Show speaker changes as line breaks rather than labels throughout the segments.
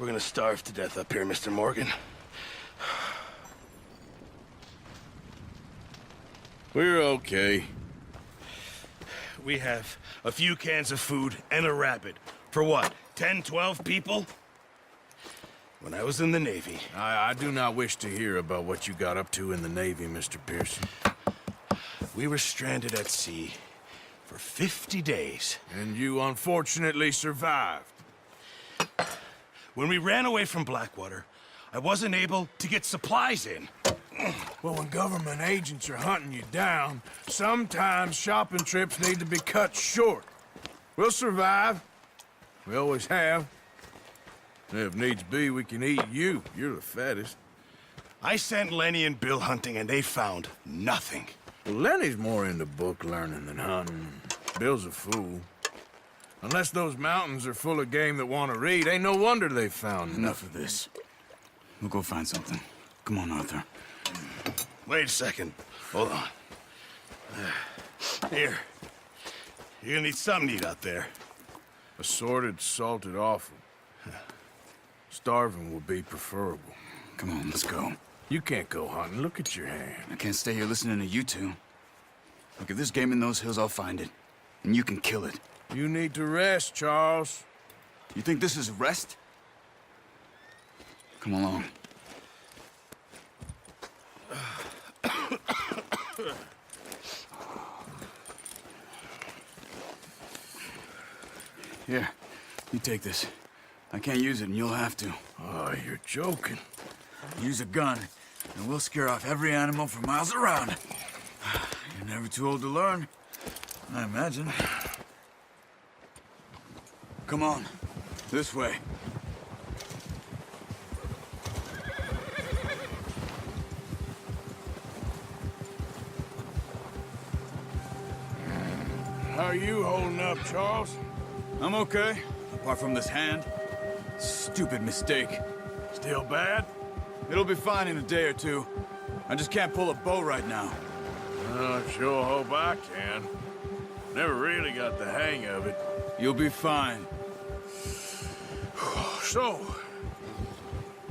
We're gonna starve to death up here, Mr. Morgan.
We're okay.
We have a few cans of food and a rabbit. For what, 10, 12 people? When I was in the Navy...
I do not wish to hear about what you got up to in the Navy, Mr. Pearson.
We were stranded at sea for 50 days.
And you unfortunately survived.
When we ran away from Blackwater, I wasn't able to get supplies in.
Well, when government agents are hunting you down, sometimes shopping trips need to be cut short. We'll survive. We always have. If needs be, we can eat you. You're the fattest.
I sent Lenny and Bill hunting, and they found nothing.
Well, Lenny's more into book learning than hunting. Bill's a fool. Unless those mountains are full of game that want to read, ain't no wonder they found
Enough of this. We'll go find something. Come on, Arthur.
Wait a second. Hold on. Here. You're gonna need something to eat out there.
Assorted, salted offal. Starving would be preferable.
Come on, let's go.
You can't go hunting. Look at your hand.
I can't stay here listening to you two. Look, if there's game in those hills, I'll find it. And you can kill it.
You need to rest, Charles.
You think this is rest? Come along. Here, you take this. I can't use it, and you'll have to.
Oh, you're joking.
Use a gun, and we'll scare off every animal for miles around. You're never too old to learn, I imagine. Come on, this way.
How are you holding up, Charles?
I'm okay, apart from this hand. Stupid mistake.
Still bad?
It'll be fine in a day or two. I just can't pull a bow right now.
I sure hope I can. Never really got the hang of it.
You'll be fine.
So,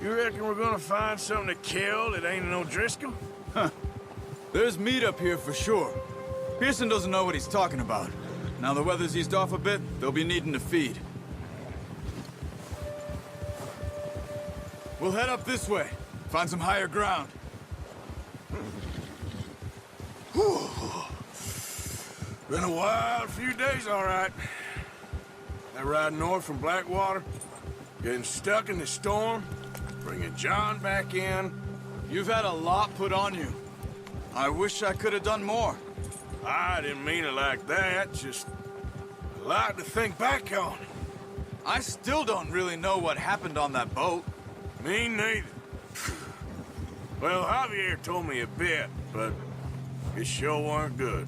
you reckon we're gonna find something to kill that ain't no Driscoll?
There's meat up here for sure. Pearson doesn't know what he's talking about. Now the weather's eased off a bit, they'll be needing to feed. We'll head up this way. Find some higher ground.
Been a wild few days, all right. That ride north from Blackwater, getting stuck in the storm, bringing John back in.
You've had a lot put on you. I wish I could have done more.
I didn't mean it like that, just a lot to think back on.
I still don't really know what happened on that boat.
Me neither. Well, Javier told me a bit, but it sure weren't good.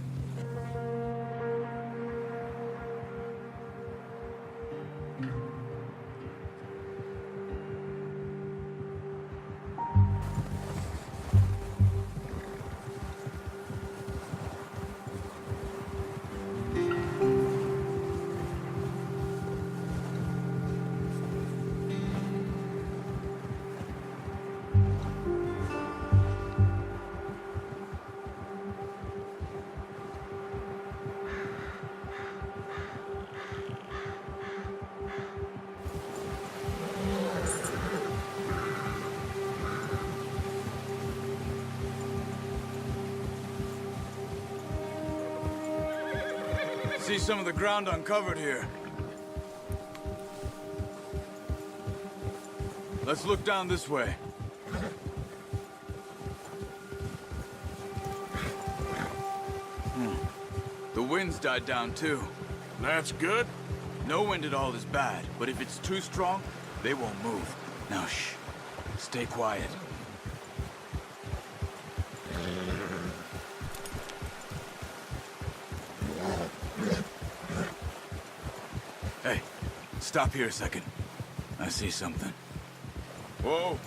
See some of the ground uncovered here. Let's look down this way. The wind's died down too.
That's good.
No wind at all is bad, but if it's too strong, they won't move. Now shh. Stay quiet. Hey, stop here a second. I see something.
Whoa.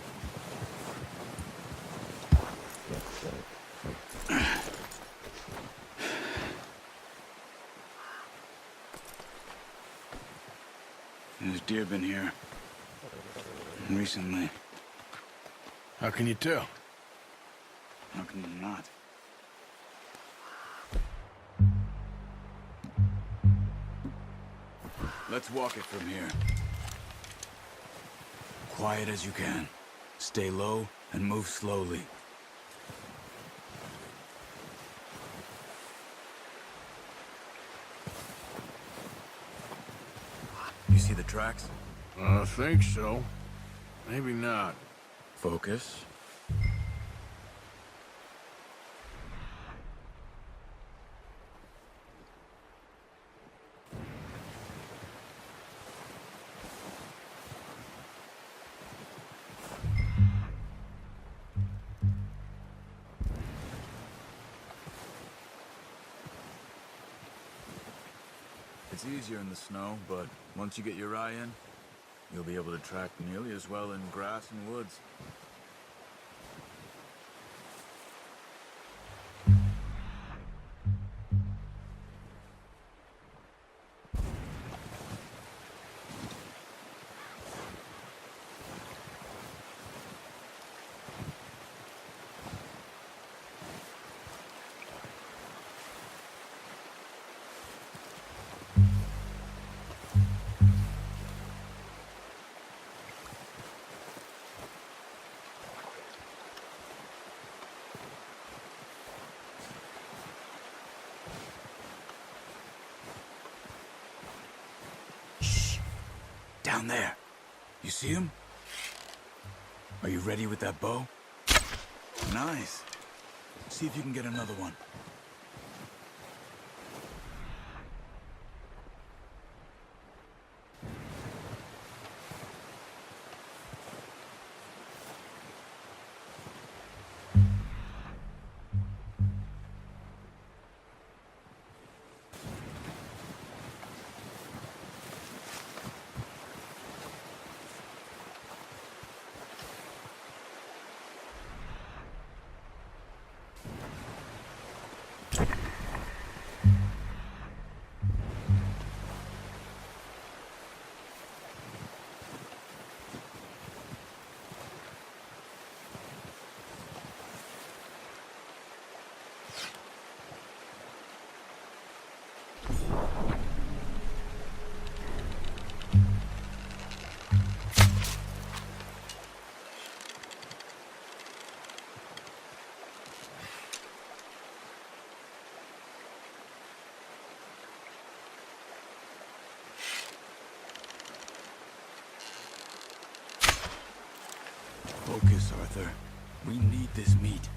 There's deer been here. Recently.
How can you tell?
How can you not? Let's walk it from here. Quiet as you can. Stay low and move slowly. You see the tracks?
I think so. Maybe not.
Focus. It's easier in the snow, but once you get your eye in, you'll be able to track nearly as well in grass and woods. Down there. You see him? Are you ready with that bow? Nice. See if you can get another one. Focus, Arthur. We need this meat.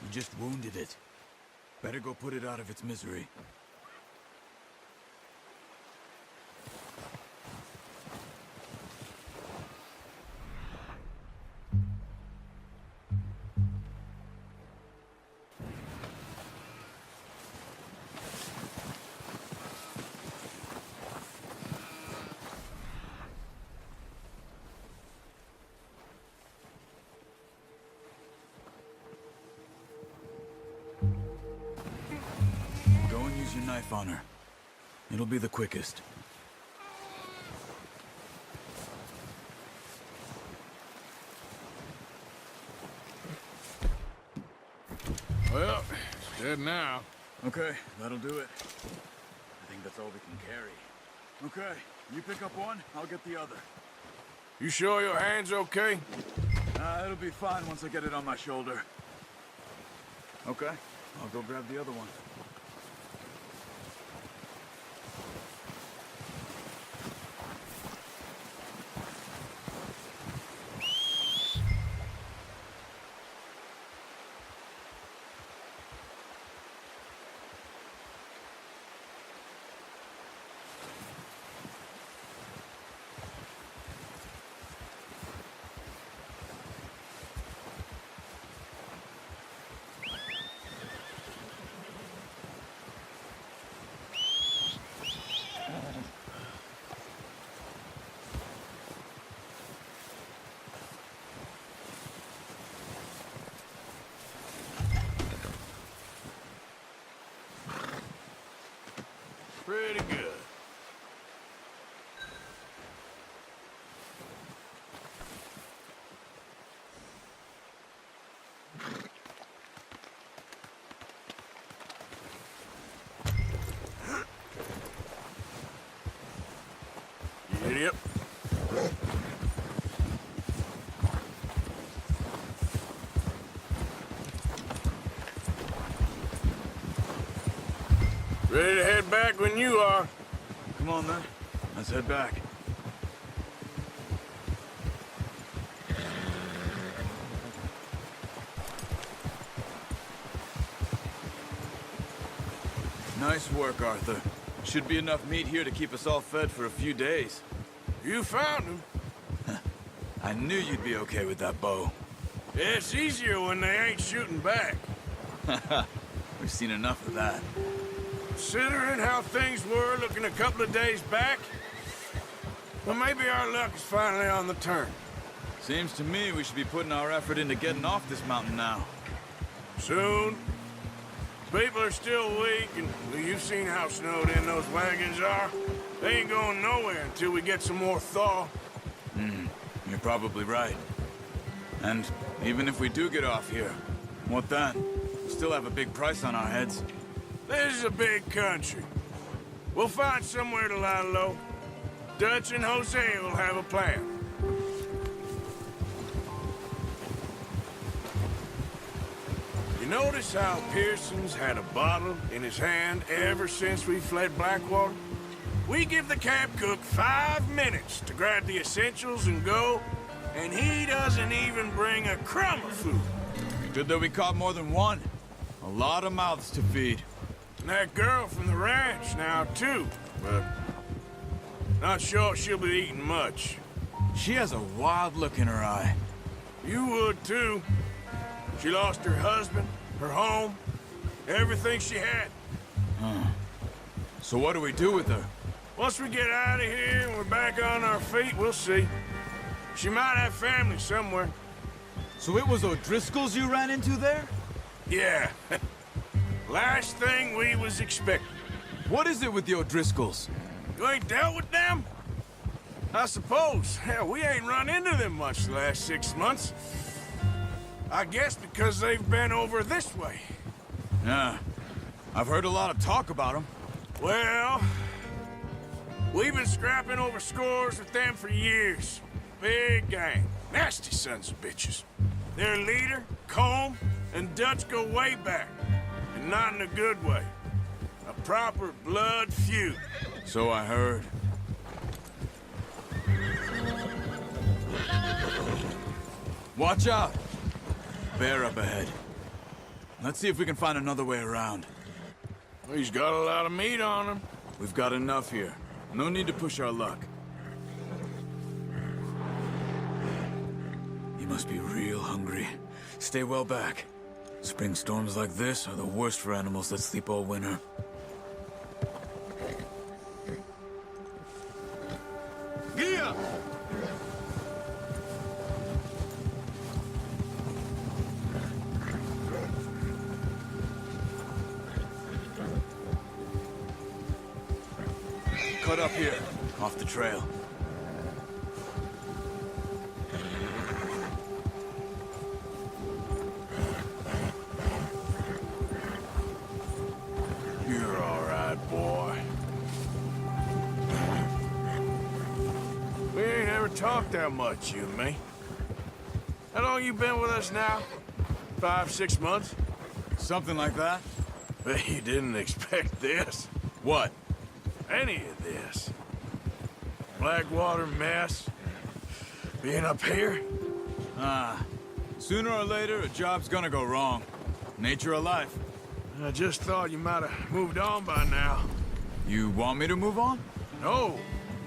You just wounded it. Better go put it out of its misery. Go and use your knife on her. It'll be the quickest.
Well, it's dead now.
Okay, that'll do it. I think that's all we can carry. Okay, You pick up one, I'll get the other.
You sure your hand's okay?
It'll be fine once I get it on my shoulder. Okay, I'll go grab the other one.
Pretty good. Yep. Ready to head back when you are.
Come on, then. Let's head back. Nice work, Arthur. Should be enough meat here to keep us all fed for a few days.
You found him.
I knew you'd be okay with that bow.
It's easier when they ain't shooting back.
We've seen enough of that.
Considering how things were looking a couple of days back, well, maybe our luck is finally on the turn.
Seems to me we should be putting our effort into getting off this mountain now.
Soon. People are still weak, and well, you've seen how snowed in those wagons are. They ain't going nowhere until we get some more thaw.
You're probably right. And even if we do get off here, what then? We still have a big price on our heads.
This is a big country. We'll find somewhere to lie low. Dutch and Jose will have a plan. You notice how Pearson's had a bottle in his hand ever since we fled Blackwater? We give the camp cook 5 minutes to grab the essentials and go, and he doesn't even bring a crumb of food.
Good that we caught more than one. A lot of mouths to feed.
And that girl from the ranch now, too, but not sure she'll be eating much.
She has a wild look in her eye.
You would, too. She lost her husband, her home, everything she had.
So what do we do with her?
Once we get out of here and we're back on our feet, we'll see. She might have family somewhere.
So it was O'Driscoll's you ran into there?
Yeah. Last thing we was expecting.
What is it with the O'Driscolls?
You ain't dealt with them? I suppose. Hell, we ain't run into them much the last 6 months. I guess because they've been over this way.
Yeah. I've heard a lot of talk about them.
Well, we've been scrapping over scores with them for years. Big gang. Nasty sons of bitches. Their leader, Combe, and Dutch go way back. And not in a good way. A proper blood feud.
So I heard. Watch out! Bear up ahead. Let's see if we can find another way around.
He's got a lot of meat on him.
We've got enough here. No need to push our luck. You must be real hungry. Stay well back. Spring storms like this are the worst for animals that sleep all winter. Gia! Cut up here, off the trail.
You're all right, boy. talk that much, you and me. How long you been with us now? 5, 6 months?
Something like that?
But you didn't expect this.
What?
Any of this. Blackwater mess. Being up here?
Sooner or later, a job's gonna go wrong. Nature of life.
I just thought you might have moved on by now.
You want me to move on?
No.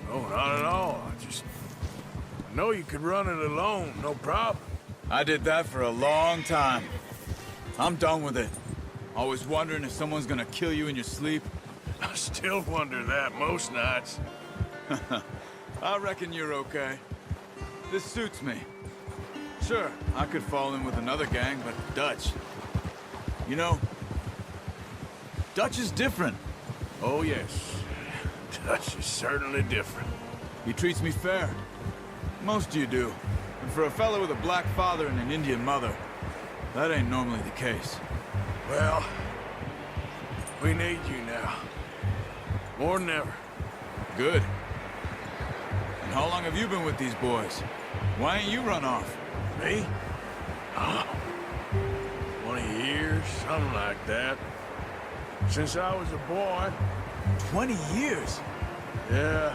No, not at all. I know you could run it alone, no problem.
I did that for a long time. I'm done with it. Always wondering if someone's gonna kill you in your sleep.
I still wonder that most nights.
I reckon you're okay. This suits me. Sure, I could fall in with another gang, but Dutch... You know, Dutch is different.
Oh, yes. Dutch is certainly different.
He treats me fair. Most of you do. And for a fella with a black father and an Indian mother, that ain't normally the case.
Well, we need you now. More than ever.
Good. And how long have you been with these boys? Why ain't you run off?
Me? Oh, 20 years, something like that. Since I was a boy.
20 years?
Yeah.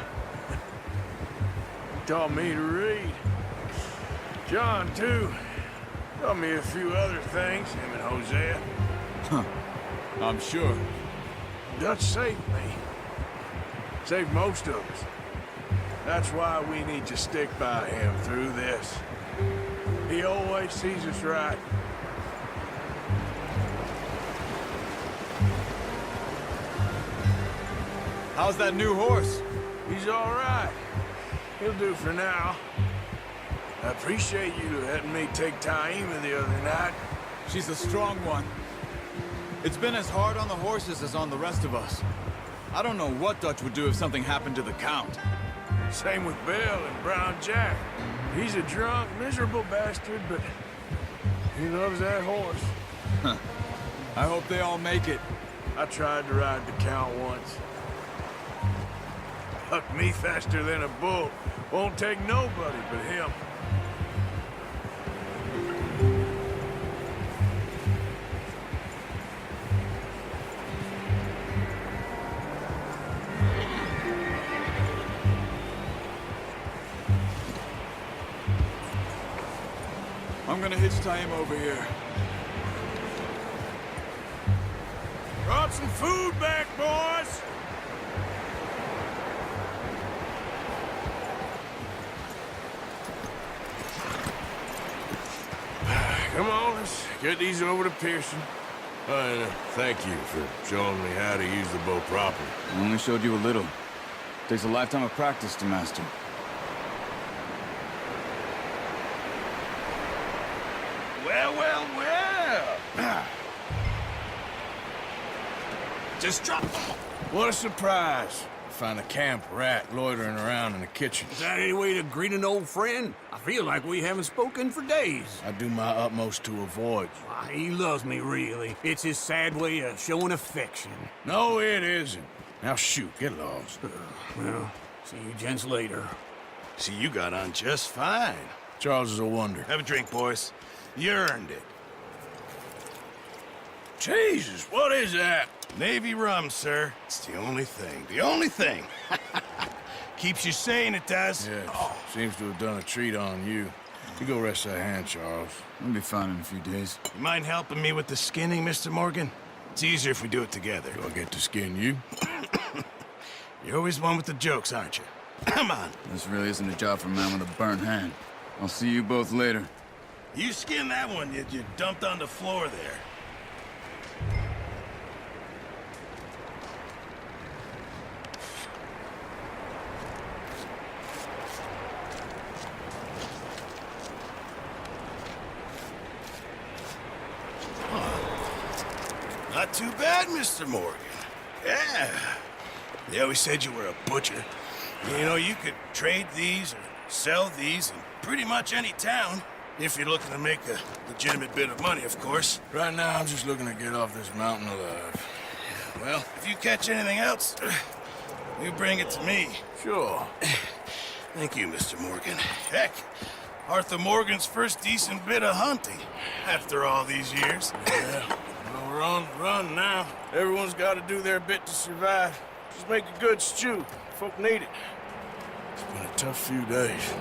He taught me to read. John, too. Taught me a few other things, him and Hosea.
Huh. I'm sure.
Dutch saved me. Saved most of us. That's why we need to stick by him through this. He always sees us right.
How's that new horse?
He's all right. He'll do for now. I appreciate you letting me take Taima the other night.
She's a strong one. It's been as hard on the horses as on the rest of us. I don't know what Dutch would do if something happened to the Count.
Same with Bill and Brown Jack. He's a drunk, miserable bastard, but he loves that horse.
Huh. I hope they all make it.
I tried to ride the Count once. Hucked me faster than a bull. Won't take nobody but him.
I'm gonna hitch Taima over here.
Brought some food back, boys! Come on, let's get these over to Pearson. And thank you for showing me how to use the bow properly.
I only showed you a little. Takes a lifetime of practice to master.
Well, well, well. Just drop.
What a surprise. Find a camp rat loitering around in the kitchen.
Is that any way to greet an old friend? I feel like we haven't spoken for days.
I do my utmost to avoid you.
Why, he loves me, really. It's his sad way of showing affection.
No, it isn't. Now shoot, get lost.
Well, see you gents later.
See, you got on just fine.
Charles is a wonder.
Have a drink, boys. You earned it.
Jesus, what is that?
Navy rum, sir. It's the only thing. The only thing. Keeps you sane, it does.
Yeah, seems to have done a treat on you. You go rest that hand, Charles.
I'll be fine in a few days.
You mind helping me with the skinning, Mr. Morgan? It's easier if we do it together.
Do I get to skin you?
You're always one with the jokes, aren't you? Come on.
This really isn't a job for a man with a burnt hand. I'll see you both later.
You skinned that one you dumped on the floor there. Not too bad, Mr. Morgan. Yeah. They always said you were a butcher. You know, you could trade these or sell these in pretty much any town. If you're looking to make a legitimate bit of money, of course.
Right now, I'm just looking to get off this mountain alive.
Well, if you catch anything else, you bring it to me.
Sure.
Thank you, Mr. Morgan. Heck, Arthur Morgan's first decent bit of hunting after all these years.
Yeah, well, we're on the run now. Everyone's got to do their bit to survive. Just make a good stew. Folk need it. It's been a tough few days.